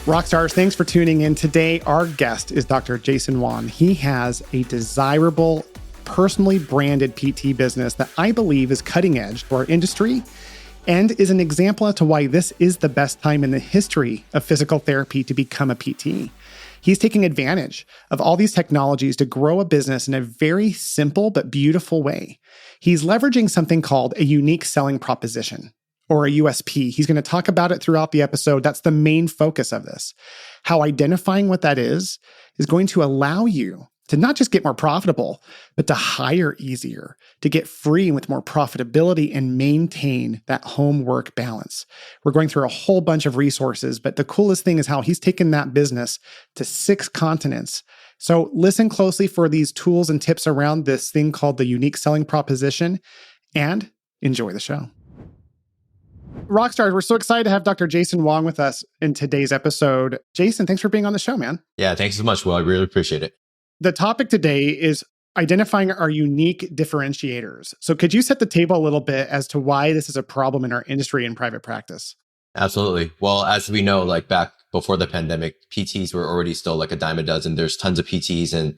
Rockstars, thanks for tuning in. Today, our guest is Dr. Jason Wan. He has a desirable, personally branded PT business that I believe is cutting edge to our industry and is an example as to why this is the best time in the history of physical therapy to become a PT. He's taking advantage of all these technologies to grow a business in a very simple but beautiful way. He's leveraging something called a unique selling proposition, or a USP. He's going to talk about it throughout the episode. That's the main focus of this. How identifying what that is going to allow you to not just get more profitable, but to hire easier, to get free with more profitability and maintain that home-work balance. We're going through a whole bunch of resources, but the coolest thing is how he's taken that business to 6 continents. So listen closely for these tools and tips around this thing called the unique selling proposition, and enjoy the show. Rockstars, we're so excited to have Dr. Jason Wong with us in today's episode. Jason, thanks for being on the show, man. Yeah, thanks so much, Will. I really appreciate it. The topic today is identifying our unique differentiators. So could you set the table a little bit as to why this is a problem in our industry and private practice? Absolutely. Well, as we know, like back before the pandemic, PTs were already still like a dime a dozen. There's tons of PTs in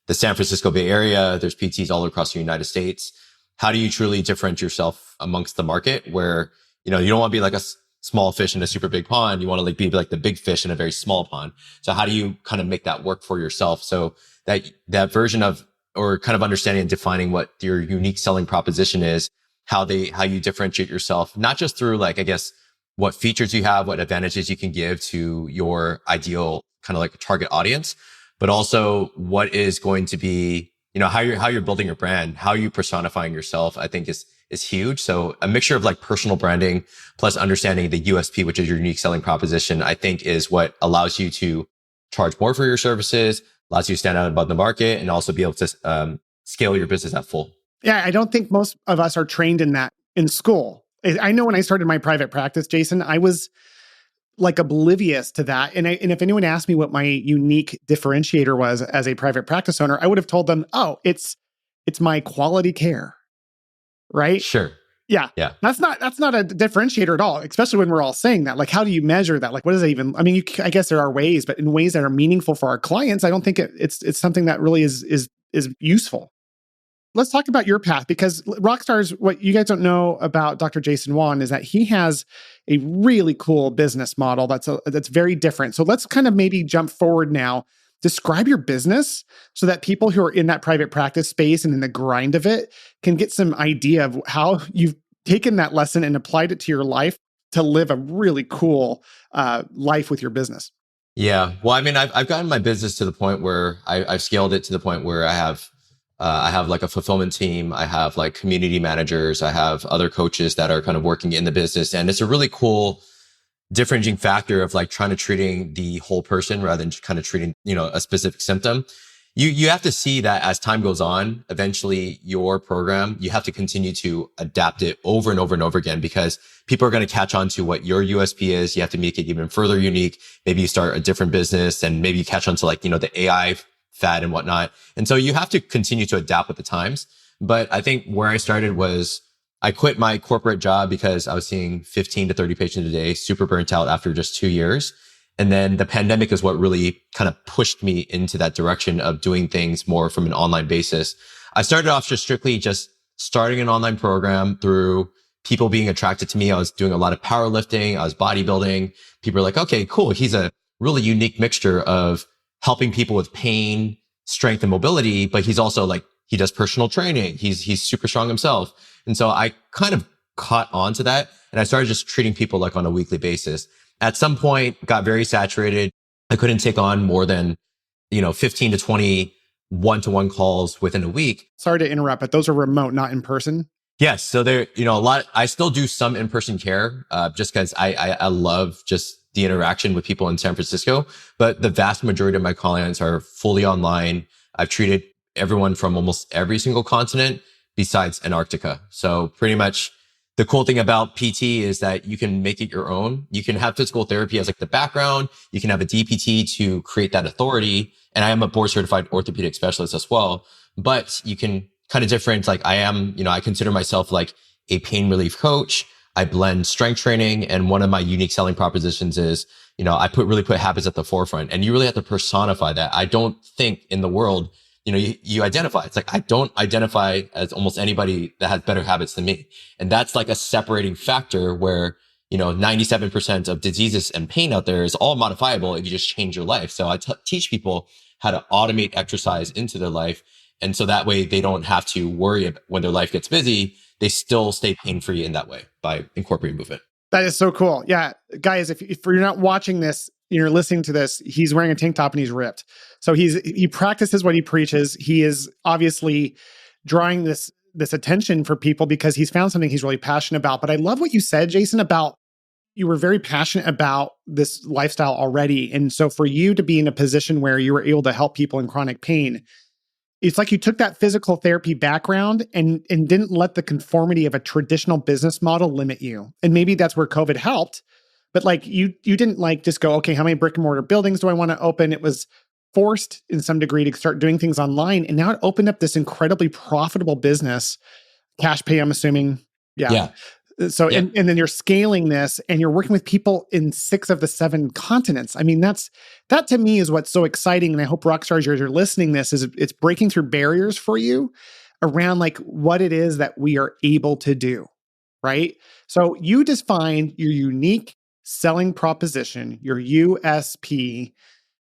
the San Francisco Bay Area. There's PTs all across the United States. How do you truly differentiate yourself amongst the market where you don't want to be like a small fish in a super big pond. You want to be like the big fish in a very small pond. So how do you kind of make that work for yourself? So that version of, or kind of understanding and defining what your unique selling proposition is, how you differentiate yourself, not just through like, I guess, what features you have, what advantages you can give to your ideal kind of like target audience, but also what is going to be, how you're building your brand, how you personifying yourself, I think is huge. So a mixture of like personal branding plus understanding the USP, which is your unique selling proposition, I think is what allows you to charge more for your services, allows you to stand out above the market, and also be able to scale your business at full. Yeah, I don't think most of us are trained in that in school. I know when I started my private practice, Jason, I was like oblivious to that. And if anyone asked me what my unique differentiator was as a private practice owner, I would have told them, oh, it's my quality care. Right? Sure. Yeah. That's not a differentiator at all, especially when we're all saying that. Like, how do you measure that? Like, what does that even, I mean, I guess there are ways, but in ways that are meaningful for our clients, I don't think it's something that really is useful. Let's talk about your path, because Rockstars, what you guys don't know about Dr. Jason Wan is that he has a really cool business model that's very different. So let's kind of maybe jump forward now. Describe your business so that people who are in that private practice space and in the grind of it can get some idea of how you've taken that lesson and applied it to your life to live a really cool life with your business. Yeah. Well, I mean, I've gotten my business to the point where I've scaled it to the point where I have like a fulfillment team. I have like community managers. I have other coaches that are kind of working in the business. And it's a really cool differentiating factor of like trying to treating the whole person rather than just kind of treating, a specific symptom. You have to see that as time goes on, eventually your program, you have to continue to adapt it over and over and over again, because people are going to catch on to what your USP is. You have to make it even further unique. Maybe you start a different business and maybe you catch on to like, the AI fad and whatnot. And so you have to continue to adapt with the times. But I think where I started was I quit my corporate job because I was seeing 15 to 30 patients a day, super burnt out after just 2 years. And then the pandemic is what really kind of pushed me into that direction of doing things more from an online basis. I started off just strictly starting an online program through people being attracted to me. I was doing a lot of powerlifting. I was bodybuilding. People were like, okay, cool. He's a really unique mixture of helping people with pain, strength, and mobility, but he's also like, he does personal training. He's super strong himself. And so I kind of caught on to that. And I started just treating people like on a weekly basis. At some point, got very saturated. I couldn't take on more than, 15 to 20 one-to-one calls within a week. Sorry to interrupt, but those are remote, not in person. Yes. So there, a lot, I still do some in-person care, just because I love just the interaction with people in San Francisco, but the vast majority of my clients are fully online. I've treated everyone from almost every single continent besides Antarctica. So pretty much the cool thing about PT is that you can make it your own. You can have physical therapy as like the background. You can have a DPT to create that authority. And I am a board certified orthopedic specialist as well, but you can kind of different. Like I am, I consider myself like a pain relief coach. I blend strength training. And one of my unique selling propositions is, I really put habits at the forefront, and you really have to personify that. I don't think in the world, you identify. It's like, I don't identify as almost anybody that has better habits than me. And that's like a separating factor where, 97% of diseases and pain out there is all modifiable if you just change your life. So I teach people how to automate exercise into their life. And so that way they don't have to worry about when their life gets busy, they still stay pain free in that way by incorporating movement. That is so cool. Yeah. Guys, if you're not watching this, you're listening to this, he's wearing a tank top and he's ripped. So he practices what he preaches. He is obviously drawing this attention for people because he's found something he's really passionate about. But I love what you said, Jason, about you were very passionate about this lifestyle already. And so for you to be in a position where you were able to help people in chronic pain, it's like you took that physical therapy background and didn't let the conformity of a traditional business model limit you. And maybe that's where COVID helped. But like you didn't like just go, okay, how many brick and mortar buildings do I want to open? It was forced in some degree to start doing things online. And now it opened up this incredibly profitable business, cash pay, I'm assuming. Yeah. So, yeah. And then you're scaling this and you're working with people in 6 of the 7 continents. I mean, that to me is what's so exciting. And I hope Rockstars, you're listening this, is it's breaking through barriers for you around like what it is that we are able to do, right? So you define your unique selling proposition, your USP,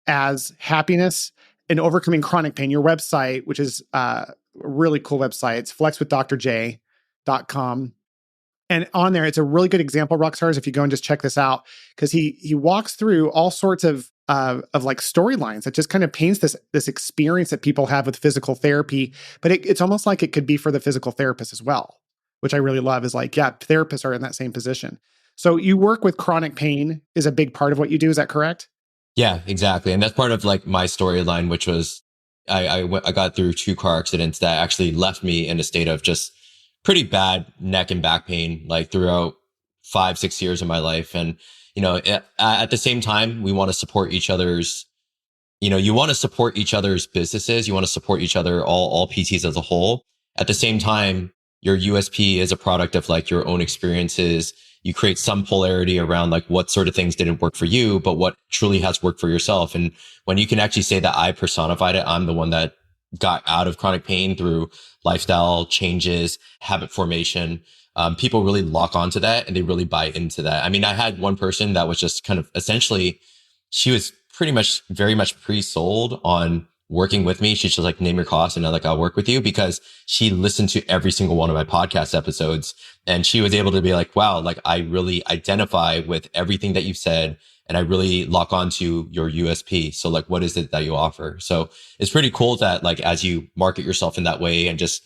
as happiness and overcoming chronic pain. Your website, which is a really cool website, it's flexwithdrj.com. And on there, it's a really good example, Rockstars, if you go and just check this out, because he walks through all sorts of like storylines that just kind of paints this experience that people have with physical therapy. But it's almost like it could be for the physical therapist as well, which I really love. Is like, yeah, therapists are in that same position. So you work with chronic pain is a big part of what you do. Is that correct? Yeah, exactly. And that's part of like my storyline, which was I got through 2 car accidents that actually left me in a state of just pretty bad neck and back pain, like throughout 5-6 years of my life. And, at the same time, we want to support each other's, you want to support each other's businesses. You want to support each other, all PTs as a whole. At the same time, your USP is a product of like your own experiences. You create some polarity around like what sort of things didn't work for you, but what truly has worked for yourself. And when you can actually say that I personified it, I'm the one that got out of chronic pain through lifestyle changes, habit formation. People really lock onto that and they really buy into that. I mean, I had one person that was just kind of essentially, she was pretty much very much pre-sold on working with me. She's just like, name your cost and I'll work with you, because she listened to every single one of my podcast episodes. And she was able to be like, wow, like I really identify with everything that you've said. And I really lock onto your USP. So like, what is it that you offer? So it's pretty cool that like, as you market yourself in that way and just,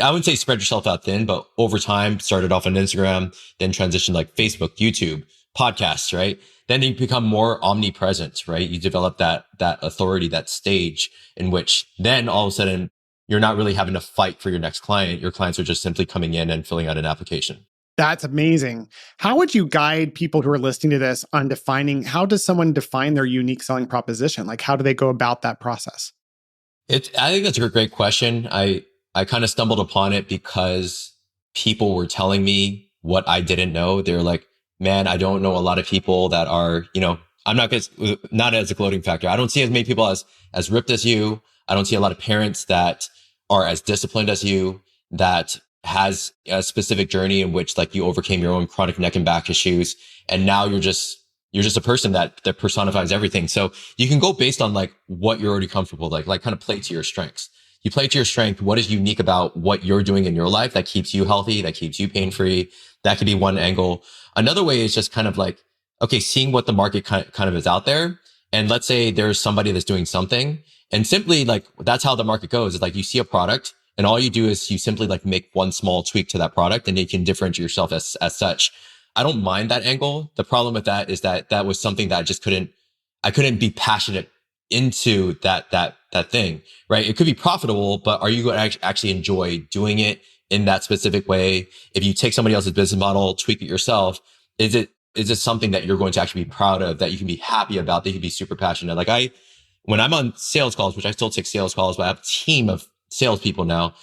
I wouldn't say spread yourself out thin, but over time started off on Instagram, then transitioned like Facebook, YouTube, podcasts, right? Then you become more omnipresent, right? You develop that authority, that stage in which then all of a sudden you're not really having to fight for your next client. Your clients are just simply coming in and filling out an application. That's amazing. How would you guide people who are listening to this on defining, how does someone define their unique selling proposition? Like, how do they go about that process? I think that's a great question. I kind of stumbled upon it because people were telling me what I didn't know. They're like, man, I don't know a lot of people that are, I'm not as a gloating factor. I don't see as many people as ripped as you. I don't see a lot of parents that are as disciplined as you, that has a specific journey in which like you overcame your own chronic neck and back issues. And now you're just a person that personifies everything. So you can go based on like what you're already comfortable, like kind of play to your strengths. You play to your strength. What is unique about what you're doing in your life that keeps you healthy, that keeps you pain-free? That could be one angle. Another way is just kind of like, okay, seeing what the market kind of is out there. And let's say there's somebody that's doing something, and simply like, that's how the market goes. It's like you see a product and all you do is you simply like make one small tweak to that product and you can differentiate yourself as such. I don't mind that angle. The problem with that is that was something that I couldn't be passionate into that thing, right? It could be profitable, but are you going to actually enjoy doing it in that specific way? If you take somebody else's business model, tweak it yourself, is it something that you're going to actually be proud of, that you can be happy about, that you can be super passionate? Like when I'm on sales calls, which I still take sales calls, but I have a team of salespeople now,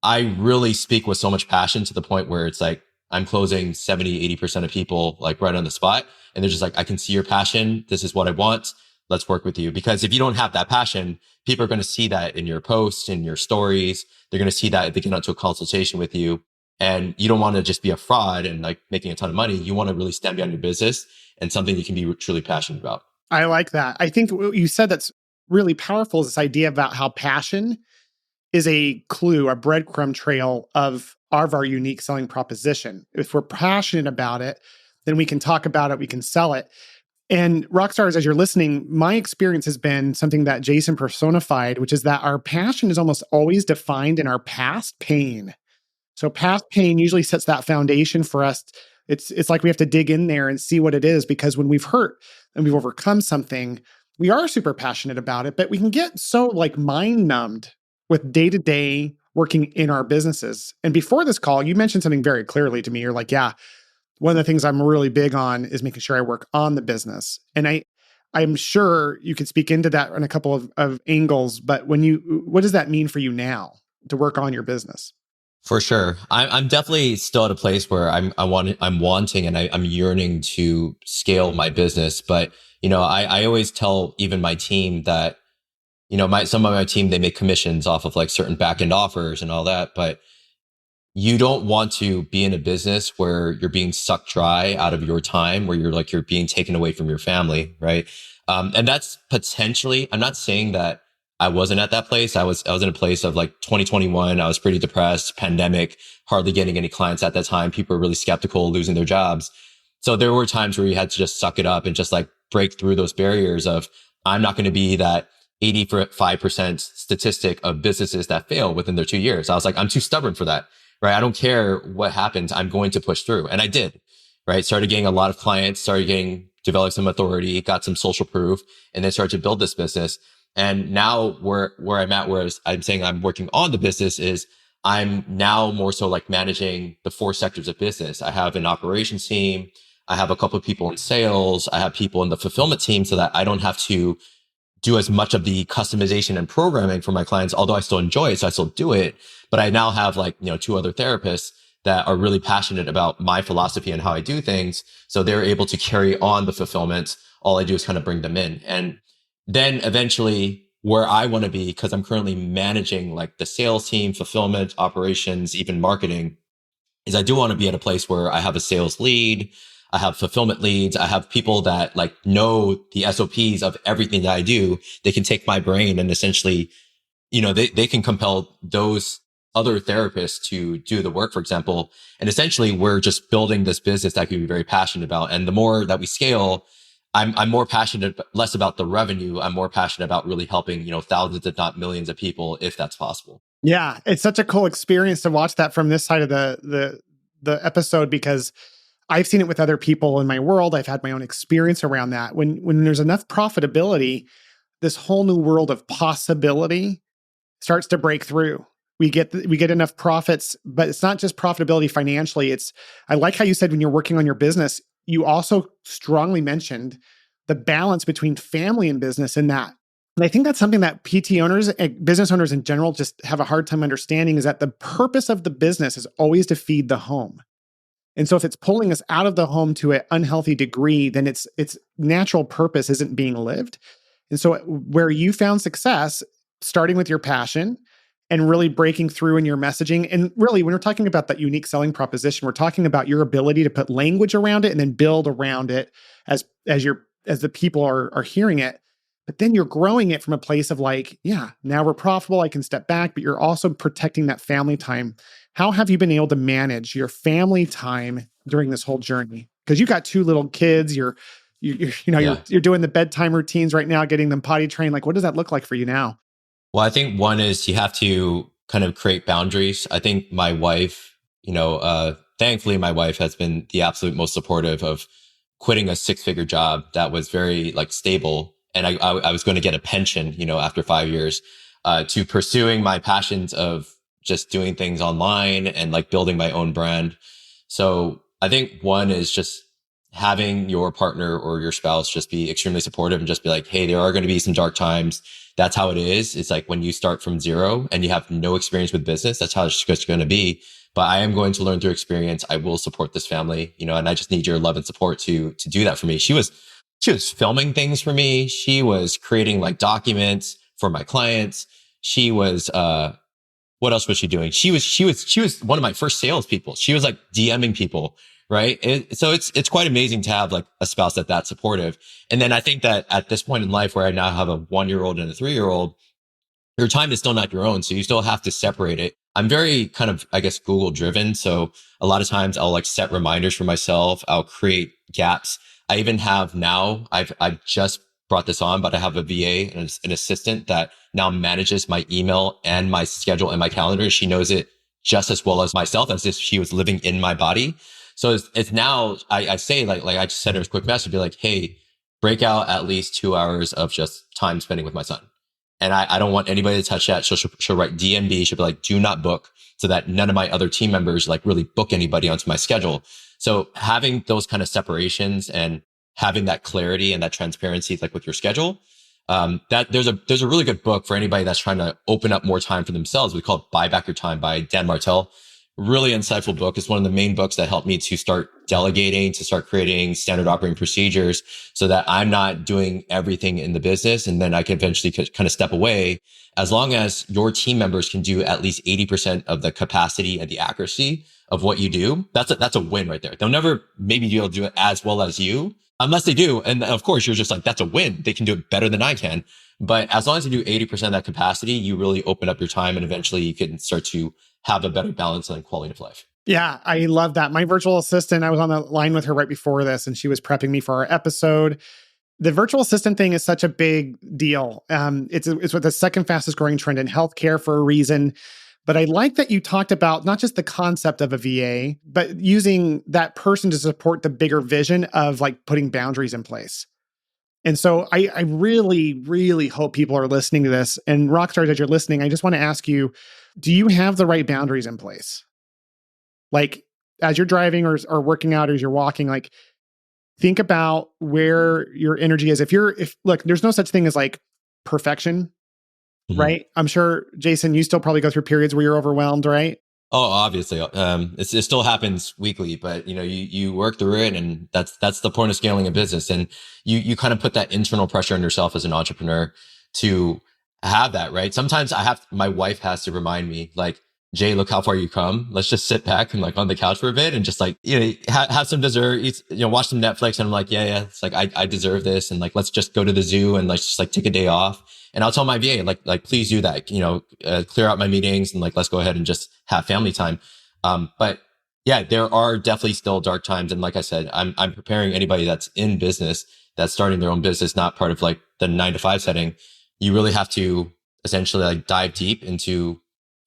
I really speak with so much passion to the point where it's like, I'm closing 70, 80% of people like right on the spot. And they're just like, I can see your passion. This is what I want. Let's work with you. Because if you don't have that passion, people are going to see that in your posts, in your stories. They're going to see that if they get onto a consultation with you. And you don't want to just be a fraud and like making a ton of money. You want to really stand behind your business and something you can be truly passionate about. I like that. I think what you said that's really powerful is this idea about how passion is a clue, a breadcrumb trail of our unique selling proposition. If we're passionate about it, then we can talk about it, we can sell it. And rockstars, as you're listening, my experience has been something that Jason personified, which is that our passion is almost always defined in our past pain. So past pain usually sets that foundation for us. It's like we have to dig in there and see what it is, because when we've hurt and we've overcome something, we are super passionate about it, but we can get so like mind numbed with day-to-day working in our businesses. And before this call, you mentioned something very clearly to me. You're like, yeah, one of the things I'm really big on is making sure I work on the business. And I'm sure you could speak into that on a couple of angles, but what does that mean for you now to work on your business? For sure. I'm definitely still at a place where I'm wanting and I'm yearning to scale my business. But, I always tell even my team that, some of my team, they make commissions off of like certain back end offers and all that. But you don't want to be in a business where you're being sucked dry out of your time, where you're being taken away from your family. Right. And that's potentially, I'm not saying that I wasn't at that place. I was in a place of like 2021. I was pretty depressed, pandemic, hardly getting any clients at that time. People were really skeptical, losing their jobs. So there were times where you had to just suck it up and just like break through those barriers of, I'm not going to be that 85% statistic of businesses that fail within their 2 years. I was like, I'm too stubborn for that, right? I don't care what happens. I'm going to push through. And I did, right? Started getting a lot of clients, developed some authority, got some social proof, and then started to build this business. And now where I'm at, whereas I'm saying I'm working on the business, is I'm now more so like managing the 4 sectors of business. I have an operations team. I have a couple of people in sales. I have people in the fulfillment team, so that I don't have to do as much of the customization and programming for my clients, although I still enjoy it. So I still do it. But I now have 2 other therapists that are really passionate about my philosophy and how I do things. So they're able to carry on the fulfillment. All I do is kind of bring them in. And then eventually where I want to be, because I'm currently managing like the sales team, fulfillment, operations, even marketing, is I do want to be at a place where I have a sales lead, I have fulfillment leads, I have people that like know the SOPs of everything that I do. They can take my brain and essentially, they can compel those other therapists to do the work, for example. And essentially we're just building this business that I can be very passionate about. And the more that we scale, I'm more passionate, less about the revenue. I'm more passionate about really helping, thousands, if not millions of people, if that's possible. Yeah, it's such a cool experience to watch that from this side of the episode, because I've seen it with other people in my world. I've had my own experience around that. When there's enough profitability, this whole new world of possibility starts to break through. We get enough profits, but it's not just profitability financially. I like how you said when you're working on your business, you also strongly mentioned the balance between family and business in that. And I think that's something that PT owners and business owners in general just have a hard time understanding, is that the purpose of the business is always to feed the home. And so if it's pulling us out of the home to an unhealthy degree, then its natural purpose isn't being lived. And so where you found success, starting with your passion and really breaking through in your messaging. And really, when we're talking about that unique selling proposition, we're talking about your ability to put language around it and then build around it as the people are hearing it. But then you're growing it from a place of like, yeah, now we're profitable, I can step back, but you're also protecting that family time. How have you been able to manage your family time during this whole journey? Because you've got 2 little kids, you're doing the bedtime routines right now, getting them potty trained. Like, what does that look like for you now? Well, I think one is you have to kind of create boundaries. I think my wife, thankfully my wife has been the absolute most supportive of quitting a 6-figure job that was very like stable. And I was going to get a pension, after 5 years, to pursuing my passions of just doing things online and like building my own brand. So I think one is just having your partner or your spouse just be extremely supportive and just be like, hey, there are going to be some dark times. That's how it is. It's like when you start from zero and you have no experience with business, that's how it's just going to be. but I am going to learn through experience. I will support this family, and I just need your love and support to do that for me. She was filming things for me. She was creating like documents for my clients. She was, what else was she doing? She was one of my first salespeople. She was like DMing people, right? So it's quite amazing to have like a spouse that's supportive. And then I think that at this point in life where I now have a 1-year-old and a 3-year-old, your time is still not your own. So you still have to separate it. I'm very kind of, I guess, Google driven. So a lot of times I'll like set reminders for myself. I'll create gaps. I even have now, I've just brought this on, but I have a VA and an assistant that now manages my email and my schedule and my calendar. She knows it just as well as myself, as if she was living in my body. So it's now, I say like I just sent her a quick message, be like, hey, break out at least 2 hours of just time spending with my son. And I don't want anybody to touch that. She'll write DNB. She'll be like, do not book, so that none of my other team members like really book anybody onto my schedule. So having those kind of separations and having that clarity and that transparency, like with your schedule, that there's a really good book for anybody that's trying to open up more time for themselves. We call it Buy Back Your Time by Dan Martell. Really insightful book. It's one of the main books that helped me to start delegating, to start creating standard operating procedures so that I'm not doing everything in the business. And then I can eventually kind of step away. As long as your team members can do at least 80% of the capacity and the accuracy of what you do, that's a win right there. They'll never maybe be able to do it as well as you, unless they do. And of course, you're just like, that's a win. They can do it better than I can. But as long as you do 80% of that capacity, you really open up your time, and eventually you can start to have a better balance and quality of life. Yeah, I love that. My virtual assistant, I was on the line with her right before this, and she was prepping me for our episode. The virtual assistant thing is such a big deal. It's with the second fastest growing trend in healthcare for a reason. But I like that you talked about not just the concept of a VA, but using that person to support the bigger vision of like putting boundaries in place. And so I really, really hope people are listening to this. And Rockstars, as you're listening, I just want to ask you, do you have the right boundaries in place? Like as you're driving or working out or as you're walking, like think about where your energy is. Look, there's no such thing as like perfection, right? I'm sure, Jason, you still probably go through periods where you're overwhelmed, right? Oh, obviously, it still happens weekly, but you work through it, and that's the point of scaling a business. And you kind of put that internal pressure on yourself as an entrepreneur to have that, right? Sometimes my wife has to remind me, like, Jay, look how far you come. Let's just sit back and like on the couch for a bit and just like, have some dessert, eat, watch some Netflix. And I'm like, yeah. It's like, I deserve this. And like, let's just go to the zoo and let's just like take a day off. And I'll tell my VA, like, please do that, clear out my meetings and like, let's go ahead and just have family time. But yeah, there are definitely still dark times. And like I said, I'm preparing anybody that's in business, that's starting their own business, not part of like the 9-to-5 setting. You really have to essentially like dive deep into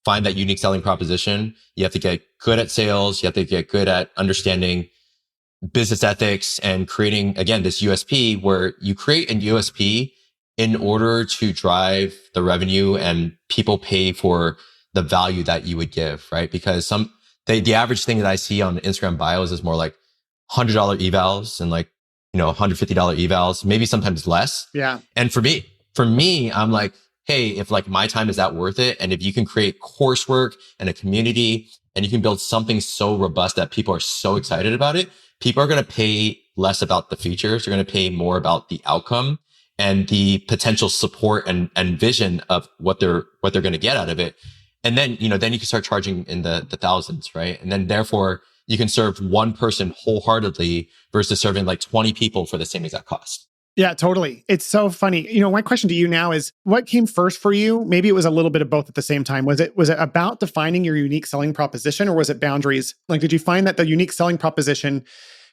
find that unique selling proposition. You have to get good at sales. You have to get good at understanding business ethics and creating, again, this USP, where you create a USP in order to drive the revenue and people pay for the value that you would give, right? Because the average thing that I see on Instagram bios is more like $100 evals and like, $150 evals, maybe sometimes less. Yeah. And for me, I'm like, hey, if like my time is that worth it? And if you can create coursework and a community and you can build something so robust that people are so excited about it, people are going to pay less about the features. They're going to pay more about the outcome and the potential support and vision of what they're going to get out of it. And then, then you can start charging in the thousands, right? And then therefore you can serve one person wholeheartedly versus serving like 20 people for the same exact cost. Yeah, totally. It's so funny. My question to you now is, what came first for you? Maybe it was a little bit of both at the same time. Was it about defining your unique selling proposition, or was it boundaries? Like, did you find that the unique selling proposition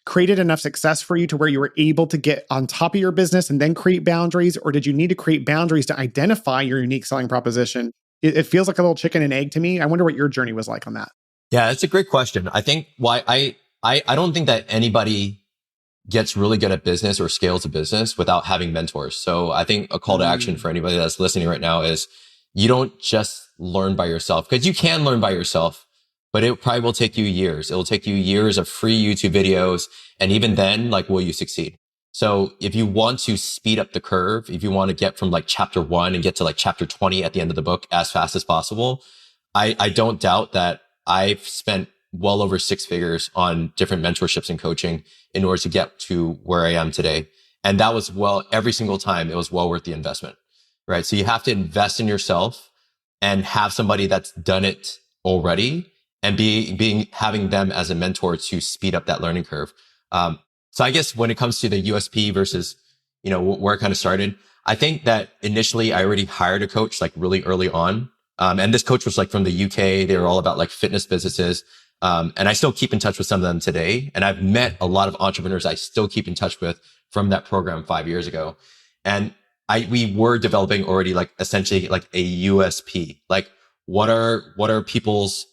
created enough success for you to where you were able to get on top of your business and then create boundaries? Or did you need to create boundaries to identify your unique selling proposition? It feels like a little chicken and egg to me. I wonder what your journey was like on that. Yeah, it's a great question. I think why I don't think that anybody gets really good at business or scales a business without having mentors. So I think a call to action for anybody that's listening right now is you don't just learn by yourself, because you can learn by yourself, but it probably will take you years. It will take you years of free YouTube videos. And even then, like, will you succeed? So if you want to speed up the curve, if you want to get from like chapter 1 and get to like chapter 20 at the end of the book as fast as possible, I don't doubt that I've spent well over six figures on different mentorships and coaching in order to get to where I am today. And that was every single time it was well worth the investment, right? So you have to invest in yourself and have somebody that's done it already and having them as a mentor to speed up that learning curve. So I guess when it comes to the USP versus, where I kind of started, I think that initially I already hired a coach like really early on. And this coach was like from the UK. They were all about like fitness businesses. And I still keep in touch with some of them today. And I've met a lot of entrepreneurs I still keep in touch with from that program 5 years ago. And we were developing already like essentially like a USP. Like what are people's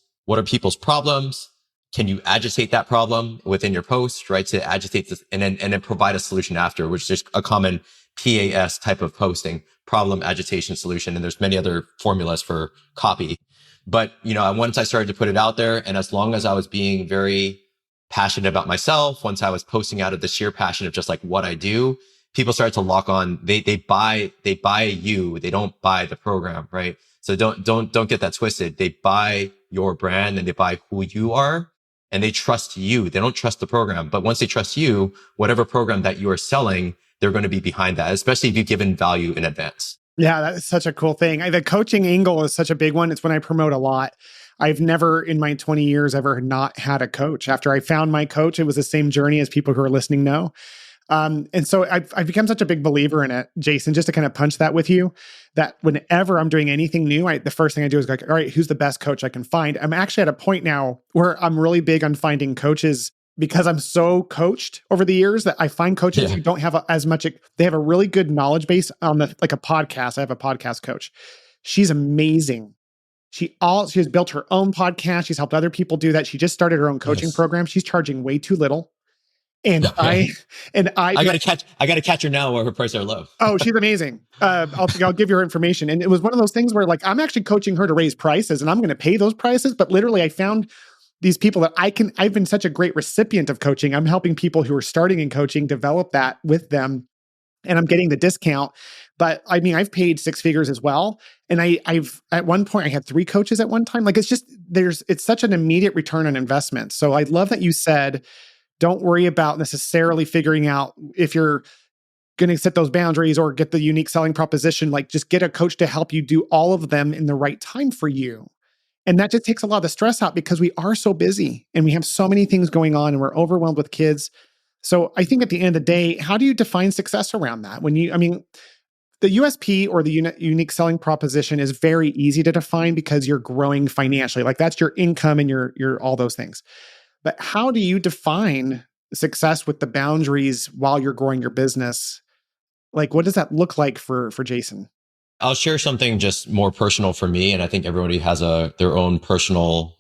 problems? Can you agitate that problem within your post, right? To agitate this and then provide a solution after, which is a common PAS type of posting, problem agitation solution. And there's many other formulas for copy. But, once I started to put it out there, and as long as I was being very passionate about myself, once I was posting out of the sheer passion of just like what I do, people started to lock on. They buy you. They don't buy the program, right? So don't get that twisted. They buy your brand and they buy who you are and they trust you. They don't trust the program. But once they trust you, whatever program that you are selling, they're going to be behind that, especially if you've given value in advance. Yeah, that's such a cool thing. The coaching angle is such a big one. It's when I promote a lot. I've never in my 20 years ever not had a coach. After I found my coach, it was the same journey as people who are listening know. And so I've become such a big believer in it, Jason, just to kind of punch that with you, that whenever I'm doing anything new, the first thing I do is like, all right, who's the best coach I can find? I'm actually at a point now where I'm really big on finding coaches because I'm so coached over the years that I find coaches who don't have as much, they have a really good knowledge base on like a podcast. I have a podcast coach. She's amazing. She has built her own podcast. She's helped other people do that. She just started her own coaching program. She's charging way too little. And I gotta catch her now where her prices are low. Oh, she's amazing. I'll give you her information. And it was one of those things where like, I'm actually coaching her to raise prices and I'm going to pay those prices. But literally I found these people that I've been such a great recipient of coaching. I'm helping people who are starting in coaching develop that with them and I'm getting the discount. But I mean, I've paid six figures as well. And I've at one point I had 3 coaches at one time. Like it's such an immediate return on investment. So I love that you said, don't worry about necessarily figuring out if you're going to set those boundaries or get the unique selling proposition. Like just get a coach to help you do all of them in the right time for you. And that just takes a lot of the stress out because we are so busy and we have so many things going on and we're overwhelmed with kids. So I think at the end of the day, how do you define success around that? The USP or the unique selling proposition is very easy to define because you're growing financially. Like that's your income and your all those things. But how do you define success with the boundaries while you're growing your business? Like, what does that look like for Jason? I'll share something just more personal for me. And I think everybody has their own personal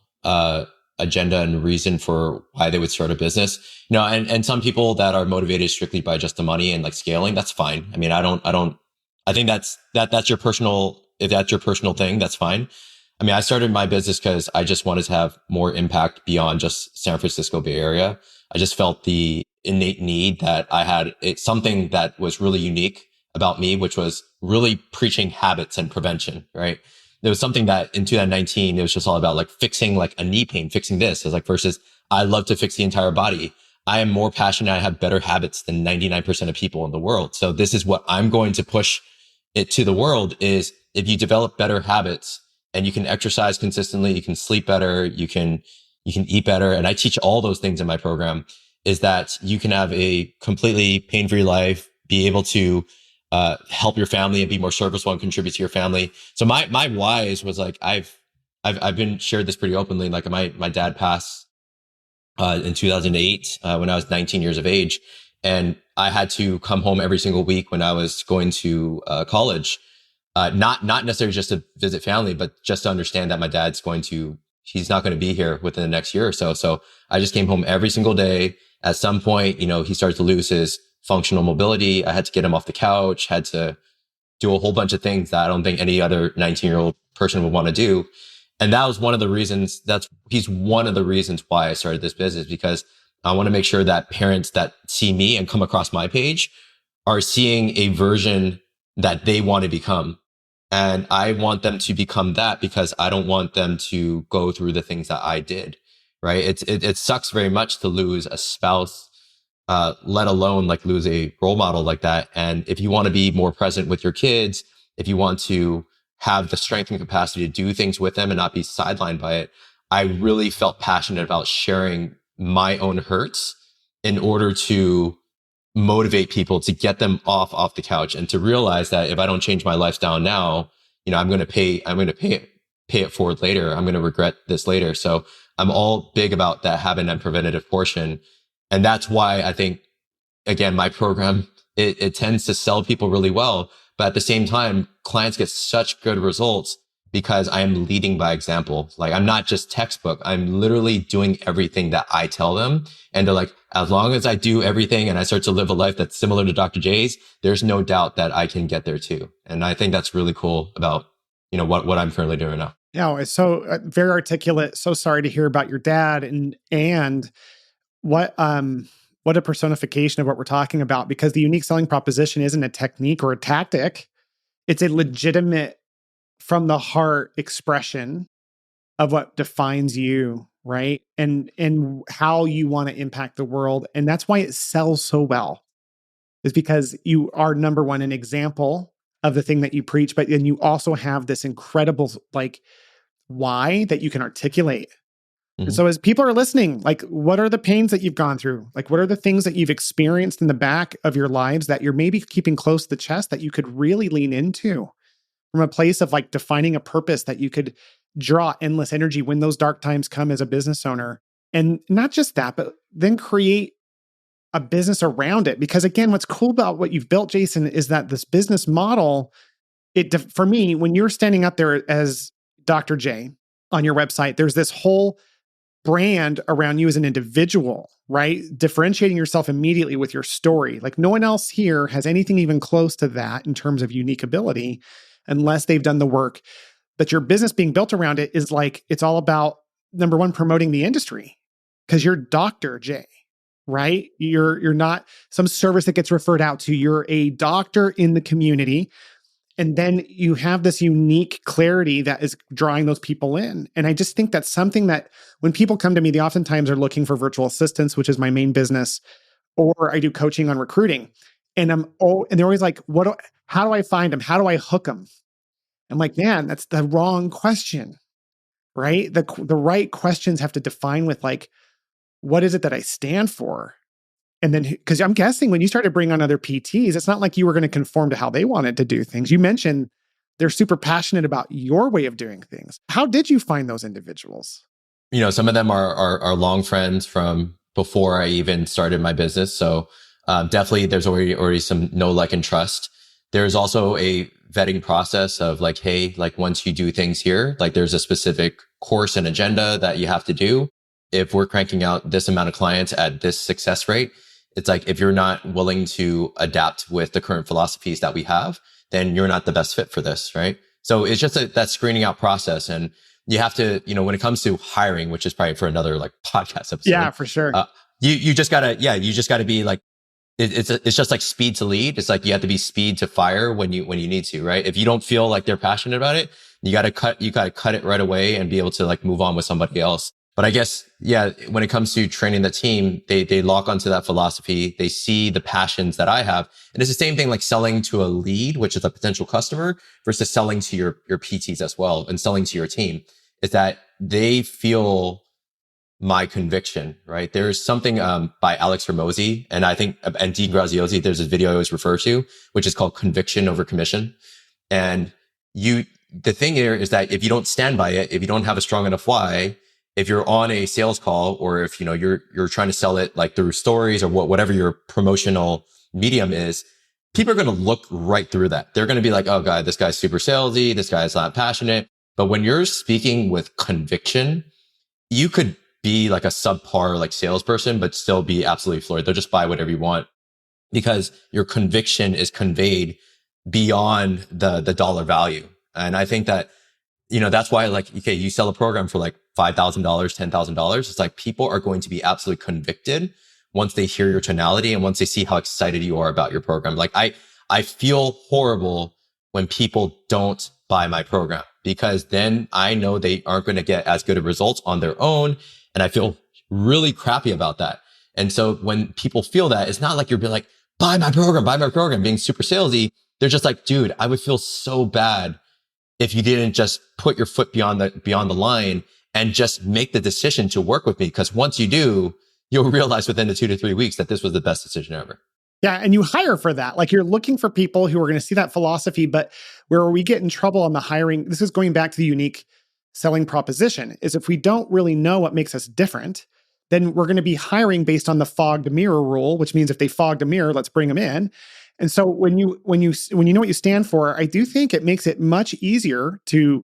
agenda and reason for why they would start a business. And some people that are motivated strictly by just the money and like scaling, that's fine. I mean, I think that's your personal, if that's your personal thing, that's fine. I mean, I started my business because I just wanted to have more impact beyond just San Francisco Bay Area. I just felt the innate need that I had. It's something that was really unique about me, which was really preaching habits and prevention, right? There was something that in 2019, it was just all about like fixing like a knee pain, fixing this. It's like versus I love to fix the entire body. I am more passionate. I have better habits than 99% of people in the world. So this is what I'm going to push it to the world is if you develop better habits, and you can exercise consistently, you can sleep better, you can eat better. And I teach all those things in my program is that you can have a completely pain-free life, be able to help your family and be more serviceable and contribute to your family. So my whys was like, I've been shared this pretty openly. Like my dad passed in 2008 when I was 19 years of age. And I had to come home every single week when I was going to college. Not necessarily just to visit family, but just to understand that my dad's he's not going to be here within the next year or so. So I just came home every single day. At some point, he started to lose his functional mobility. I had to get him off the couch, had to do a whole bunch of things that I don't think any other 19-year-old person would want to do. And that was one of the reasons he's one of the reasons why I started this business, because I want to make sure that parents that see me and come across my page are seeing a version that they want to become. And I want them to become that because I don't want them to go through the things that I did. Right. It sucks very much to lose a spouse, let alone like lose a role model like that. And if you want to be more present with your kids, if you want to have the strength and capacity to do things with them and not be sidelined by it, I really felt passionate about sharing my own hurts in order to motivate people to get them off the couch and to realize that if I don't change my lifestyle now, I'm going to pay it forward later. I'm going to regret this later. So I'm all big about that habit and preventative portion. And that's why I think, again, my program, it tends to sell people really well. But at the same time, clients get such good results because I am leading by example. Like I'm not just textbook. I'm literally doing everything that I tell them. And they're like, as long as I do everything and I start to live a life that's similar to Dr. J's, there's no doubt that I can get there too. And I think that's really cool about, what I'm currently doing now. Yeah, it's so very articulate. So sorry to hear about your dad, and what a personification of what we're talking about, because the unique selling proposition isn't a technique or a tactic. It's a legitimate from the heart expression of what defines you, right? And how you want to impact the world. And that's why it sells so well, is because you are, number one, an example of the thing that you preach, but then you also have this incredible like why that you can articulate. And so as people are listening, like, what are the pains that you've gone through? Like, what are the things that you've experienced in the back of your lives that you're maybe keeping close to the chest that you could really lean into from a place of like defining a purpose that you could draw endless energy when those dark times come as a business owner? And not just that, but then create a business around it. Because again, what's cool about what you've built, Jason, is that this business model, for me, when you're standing up there as Dr. J on your website, there's this whole brand around you as an individual, right? Differentiating yourself immediately with your story. Like no one else here has anything even close to that in terms of unique ability, unless they've done the work. But your business being built around it is like, it's all about, number one, promoting the industry, because you're Dr. J, right? You're not some service that gets referred out to. You're a doctor in the community. And then you have this unique clarity that is drawing those people in. And I just think that's something that when people come to me, they oftentimes are looking for virtual assistants, which is my main business, or I do coaching on recruiting. And and they're always like, how do I find them? How do I hook them? I'm like, man, that's the wrong question, right? The right questions have to define with like, what is it that I stand for? And then, because I'm guessing when you started bringing on other PTs, it's not like you were going to conform to how they wanted to do things. You mentioned they're super passionate about your way of doing things. How did you find those individuals? Some of them are long friends from before I even started my business. So definitely there's already some know, like, and trust. There's also a vetting process of like, hey, like once you do things here, like there's a specific course and agenda that you have to do. If we're cranking out this amount of clients at this success rate, it's like, if you're not willing to adapt with the current philosophies that we have, then you're not the best fit for this, right? So it's just that screening out process. And you have to, when it comes to hiring, which is probably for another like podcast episode. Yeah, for sure. You just gotta be like, it's just like speed to lead. It's like, you have to be speed to fire when you need to, right? If you don't feel like they're passionate about it, you gotta cut it right away and be able to like move on with somebody else. But I guess, yeah, when it comes to training the team, they lock onto that philosophy. They see the passions that I have. And it's the same thing like selling to a lead, which is a potential customer, versus selling to your PTs as well and selling to your team, is that they feel my conviction, right? There's something by Alex Hormozy and Dean Graziosi, there's a video I always refer to, which is called Conviction Over Commission. And the thing here is that if you don't stand by it, if you don't have a strong enough why, if you're on a sales call, or if you're trying to sell it like through stories or whatever your promotional medium is, people are going to look right through that. They're going to be like, oh God, this guy's super salesy. This guy's not passionate. But when you're speaking with conviction, you could be like a subpar like salesperson, but still be absolutely floored. They'll just buy whatever you want because your conviction is conveyed beyond the dollar value. And I think that, that's why, like, okay, you sell a program for like $5,000, $10,000. It's like people are going to be absolutely convicted once they hear your tonality and once they see how excited you are about your program. Like I feel horrible when people don't buy my program, because then I know they aren't going to get as good of results on their own. And I feel really crappy about that. And so when people feel that, it's not like you're being like, buy my program, being super salesy. They're just like, dude, I would feel so bad if you didn't just put your foot beyond the line and just make the decision to work with me. Because once you do, you'll realize within the 2 to 3 weeks that this was the best decision ever. Yeah. And you hire for that. Like, you're looking for people who are going to see that philosophy. But where we get in trouble on the hiring, this is going back to the unique selling proposition, is if we don't really know what makes us different, then we're going to be hiring based on the fogged mirror rule, which means if they fogged a mirror, let's bring them in. And so when you know what you stand for, I do think it makes it much easier to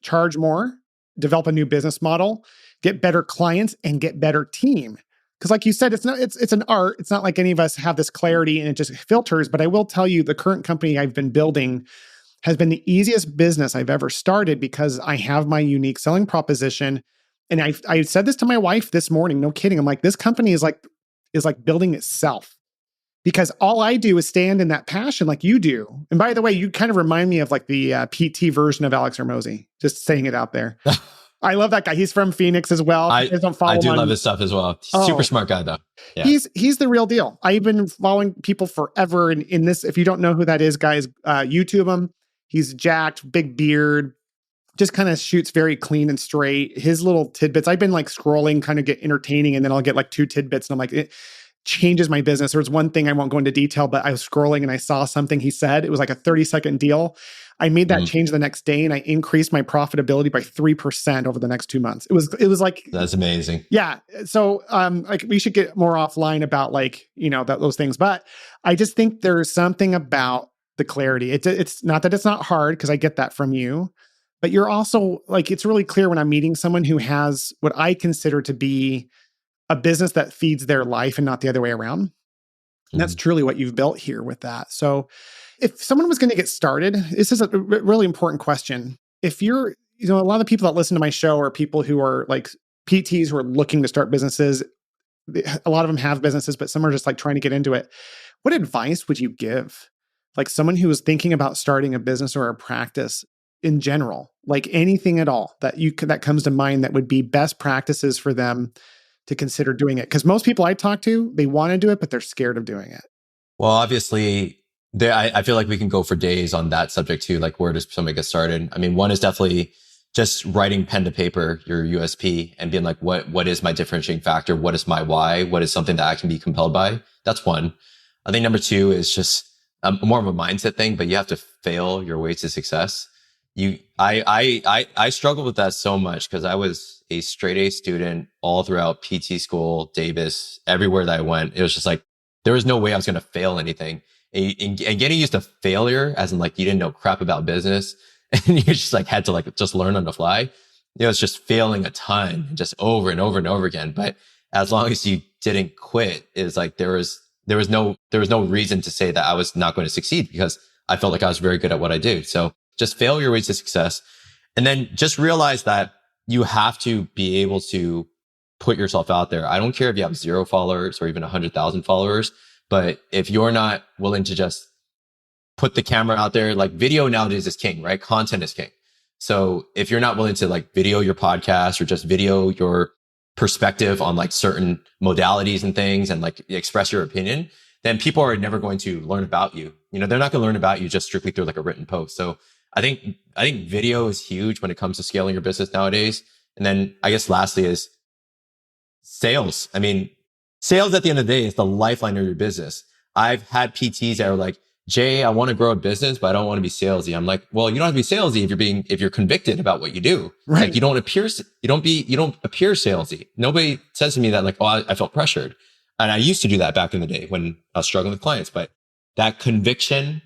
charge more, develop a new business model, get better clients, and get better team. Because like you said, it's an art. It's not like any of us have this clarity and it just filters. But I will tell you, the current company I've been building has been the easiest business I've ever started because I have my unique selling proposition. And I said this to my wife this morning, no kidding. I'm like, this company is like building itself. Because all I do is stand in that passion like you do. And by the way, you kind of remind me of like the PT version of Alex Hormozi, just saying it out there. I love that guy. He's from Phoenix as well. I do love his stuff as well. Super smart guy though. Yeah. He's the real deal. I've been following people forever. And in this, if you don't know who that is, guys, YouTube him. He's jacked, big beard, just kind of shoots very clean and straight. His little tidbits, I've been like scrolling, kind of get entertaining. And then I'll get like 2 tidbits. And I'm like, it changes my business. There was one thing, I won't go into detail, but I was scrolling and I saw something he said. It was like a 30-second deal. I made that change the next day and I increased my profitability by 3% over the next 2 months. It was like, that's amazing. Yeah. So, like, we should get more offline about like, those things, but I just think there's something about the clarity. It's not that it's not hard, because I get that from you, but you're also like, it's really clear when I'm meeting someone who has what I consider to be a business that feeds their life and not the other way around. And that's truly what you've built here with that. So if someone was going to get started, this is a really important question. If you're, a lot of the people that listen to my show are people who are like PTs who are looking to start businesses. A lot of them have businesses, but some are just like trying to get into it. What advice would you give? Like someone who is thinking about starting a business or a practice in general, like anything at all that comes to mind that would be best practices for them to consider doing it? Because most people I talk to, they want to do it, but they're scared of doing it. Well, obviously, I feel like we can go for days on that subject too. Like, where does somebody get started? I mean, one is definitely just writing pen to paper, your USP, and being like, what is my differentiating factor? What is my why? What is something that I can be compelled by? That's one. I think number 2 is just more of a mindset thing, but you have to fail your way to success. I struggled with that so much because I was a straight A student all throughout PT school, Davis, everywhere that I went. It was just like, there was no way I was going to fail anything. And getting used to failure, as in like, you didn't know crap about business and you just like had to like just learn on the fly. It's just failing a ton, just over and over and over again. But as long as you didn't quit, it's like, there was no reason to say that I was not going to succeed, because I felt like I was very good at what I do. So just fail your way to success. And then just realize that you have to be able to put yourself out there. I don't care if you have 0 followers or even 100,000 followers, but if you're not willing to just put the camera out there, like video nowadays is king, right? Content is king. So if you're not willing to like video your podcast or just video your perspective on like certain modalities and things and like express your opinion, then people are never going to learn about you. They're not going to learn about you just strictly through like a written post. So I think video is huge when it comes to scaling your business nowadays. And then I guess lastly is sales. I mean, sales at the end of the day is the lifeline of your business. I've had PTs that are like, Jay, I want to grow a business, but I don't want to be salesy. I'm like, well, you don't have to be salesy if you're convicted about what you do. Right. Like you don't appear salesy. Nobody says to me that like, oh, I felt pressured. And I used to do that back in the day when I was struggling with clients, but that conviction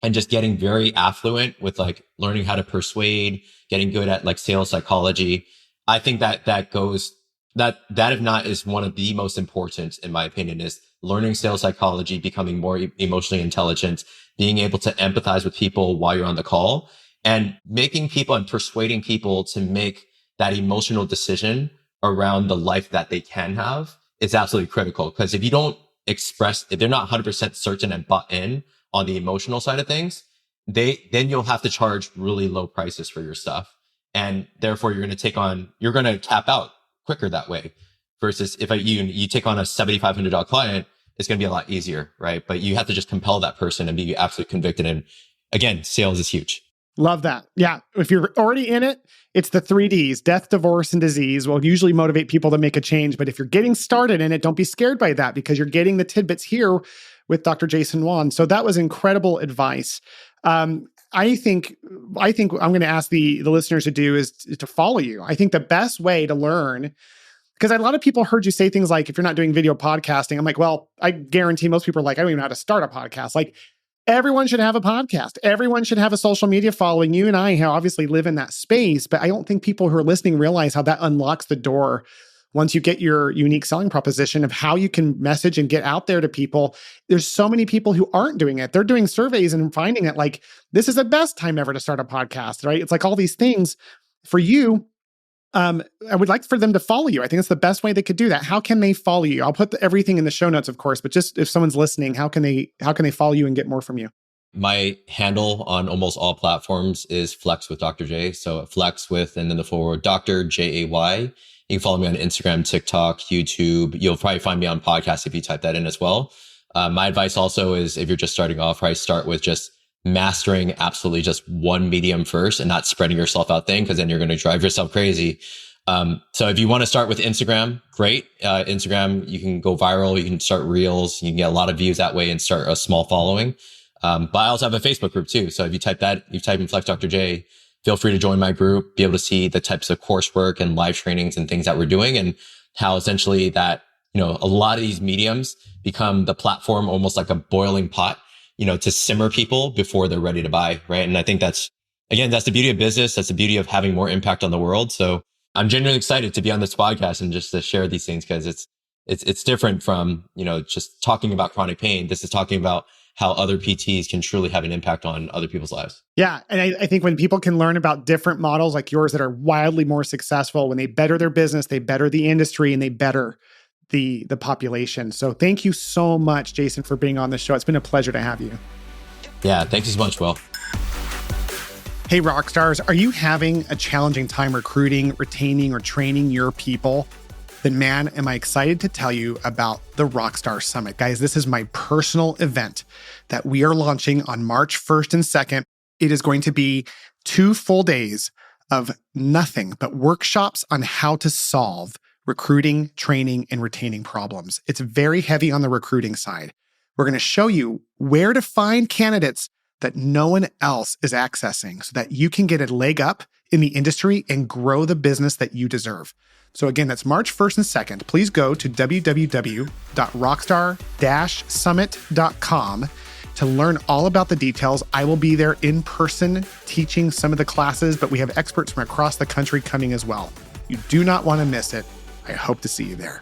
and just getting very affluent with like learning how to persuade, getting good at like sales psychology. I think that if not is one of the most important, in my opinion, is learning sales psychology, becoming more emotionally intelligent, being able to empathize with people while you're on the call, and making people and persuading people to make that emotional decision around the life that they can have is absolutely critical. Because if they're not 100% certain and bought in on the emotional side of things, then you'll have to charge really low prices for your stuff. And therefore you're going to tap out quicker that way. Versus if you take on a $7,500 client, it's going to be a lot easier, right? But you have to just compel that person and be absolutely convicted. And again, sales is huge. Love that. Yeah. If you're already in it, it's the 3Ds, death, divorce, and disease will usually motivate people to make a change. But if you're getting started in it, don't be scared by that because you're getting the tidbits here with Dr. Jason Wan. So that was incredible advice. I think I'm going to ask the listeners to do is to follow you. I think the best way to learn, because a lot of people heard you say things like, if you're not doing video podcasting, I'm like, well, I guarantee most people are like, I don't even know how to start a podcast. Like, everyone should have a podcast. Everyone should have a social media following. You and I obviously live in that space, but I don't think people who are listening realize how that unlocks the door once you get your unique selling proposition of how you can message and get out there to people. There's so many people who aren't doing it. They're doing surveys and finding that like, this is the best time ever to start a podcast, right? It's like all these things for you. I would like for them to follow you. I think it's the best way they could do that. How can they follow you? I'll put everything in the show notes, of course, but just if someone's listening, how can they follow you and get more from you? My handle on almost all platforms is Flex with Dr. J. So Flex with, and then the forward Dr. Jay. You can follow me on Instagram, TikTok, YouTube. You'll probably find me on podcasts if you type that in as well. My advice also is if you're just starting off, right, start with just mastering absolutely just one medium first and not spreading yourself out thing, because then you're going to drive yourself crazy. So if you want to start with Instagram, great. Instagram, you can go viral. You can start reels. You can get a lot of views that way and start a small following. But I also have a Facebook group too. So if you type in Flex Dr. J, feel free to join my group, be able to see the types of coursework and live trainings and things that we're doing and how essentially that, a lot of these mediums become the platform, almost like a boiling pot, to simmer people before they're ready to buy. Right. And I think that's the beauty of business. That's the beauty of having more impact on the world. So I'm genuinely excited to be on this podcast and just to share these things because it's different from, just talking about chronic pain. This is talking about how other PTs can truly have an impact on other people's lives. Yeah. And I think when people can learn about different models like yours that are wildly more successful, when they better their business, they better the industry and they better the population. So thank you so much, Jason, for being on the show. It's been a pleasure to have you. Yeah. Thank you so much, Will. Hey, rock stars, are you having a challenging time recruiting, retaining, or training your people? Then man, am I excited to tell you about the Rockstar Summit. Guys, this is my personal event that we are launching on March 1st and 2nd. It is going to be 2 full days of nothing but workshops on how to solve recruiting, training, and retaining problems. It's very heavy on the recruiting side. We're going to show you where to find candidates that no one else is accessing so that you can get a leg up in the industry and grow the business that you deserve. So again, that's March 1st and 2nd. Please go to www.rockstar-summit.com to learn all about the details. I will be there in person teaching some of the classes, but we have experts from across the country coming as well. You do not want to miss it. I hope to see you there.